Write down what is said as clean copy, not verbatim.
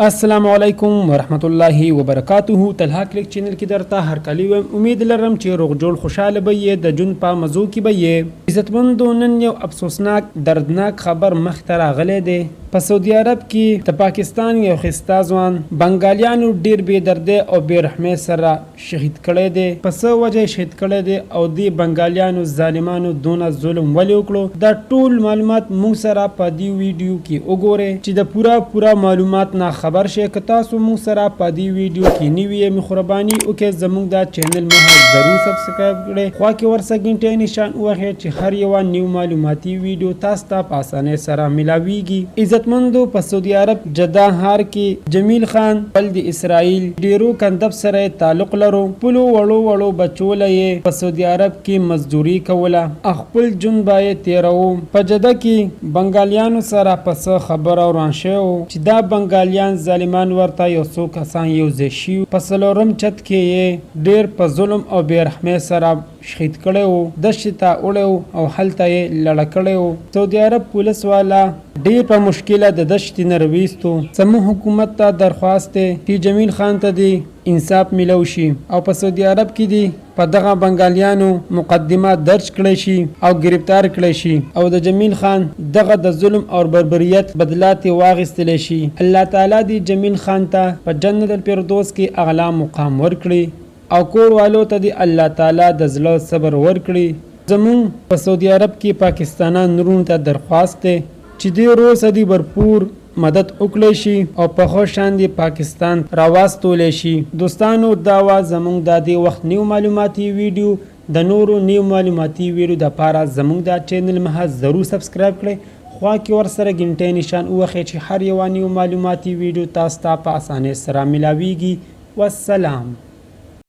السلام علیکم ورحمت الله وبرکاته. طلحه کلیک چینل کې درته هر کلی ویم. امید لرم چې روغ جوړ خوشاله به یې، د جون په مزو کې به یې. عزتمندو، نن یو افسوسناک دردناک خبر مخته راغلی دی. په سعودي عرب کې د پاکستان یو ښایسته ځوان بنګالیانو ډیر بې دردۍ او بې رحمۍ سره شهید کړی دی. په څه وجه یې شهید کړی دی او دې بنګالیانو ظالمانو دونه ظلم ولې وکړو، دا ټول معلومات موږ سره په دې ویډیو کې وګورئ چې د پوره معلومات نه خبر شئ. که تاسو موږ سره په دې ویډیو کې نوي یې، مهرباني وکړئ زموږ دا چینل مو ضرور سبسکرایب کړئ. خوا کې ورسه غنټۍ نشان ووهئ چې هر یوه نیو معلوماتي ویډیو تاسو ته په اسانۍ سره ملاویږي. عزتمندو، په سعودي عرب جده ښار کې جمیل خان خپل د اسرائیل ډیرو کندب سره تعلق لرو. خپلو وړو بچو له یې په سعودي عرب کې مزدوري کوله، خپل ژوند به یې تیروه. په جده کې بنګالیانو سره په څه خبره روان شوی و چې دا بنګالیان ظالمان ورته یو څو کسان یوځای شوي، په څلورم چت کې یې ډیر په ظلم او بې رحمۍ سره شهید کړی و. دښتې ته وړی او هلته یې لړه کړی و. سعودي عرب پولیس والا ډیر په مشکله د دښتې نه راویستو. زموږ حکومت ته درخواست دی چې جمیل خان ته دی انصاف میلو شي او په سعودي عرب کې دی په دغه بنګالیانو مقدمه درج کړی شي او گرفتار کړی شي او د جمیل خان دغه د ظلم او بربریت بدلات واغستلی شي. الله تعالی دی جمیل خان ته په جنت الفردوس کې اعلی مقام ورکړي او کور والو ته دی الله تعالی د زړه صبر ورکړي. زمونږ په سعودي عرب کې پاکستانیان نورونو ته درخواست دی چې دې روسه دی بھرپور مدد وکړی شي او په ښه شان دی پاکستان راواستولی شي. دوستانو، دا وه زموږ د دې وخت نیو معلوماتي ویډیو. د نورو نیو معلوماتي ویډیو دپاره زموږ دا چینل مه ضرور سبسکرایب کړئ. خوا کې ورسره غنټۍ نشان ووهئ چې هر یوه نیو معلوماتي ویډیو تاسو ته په اسانۍ سره ملاویږي. والسلام.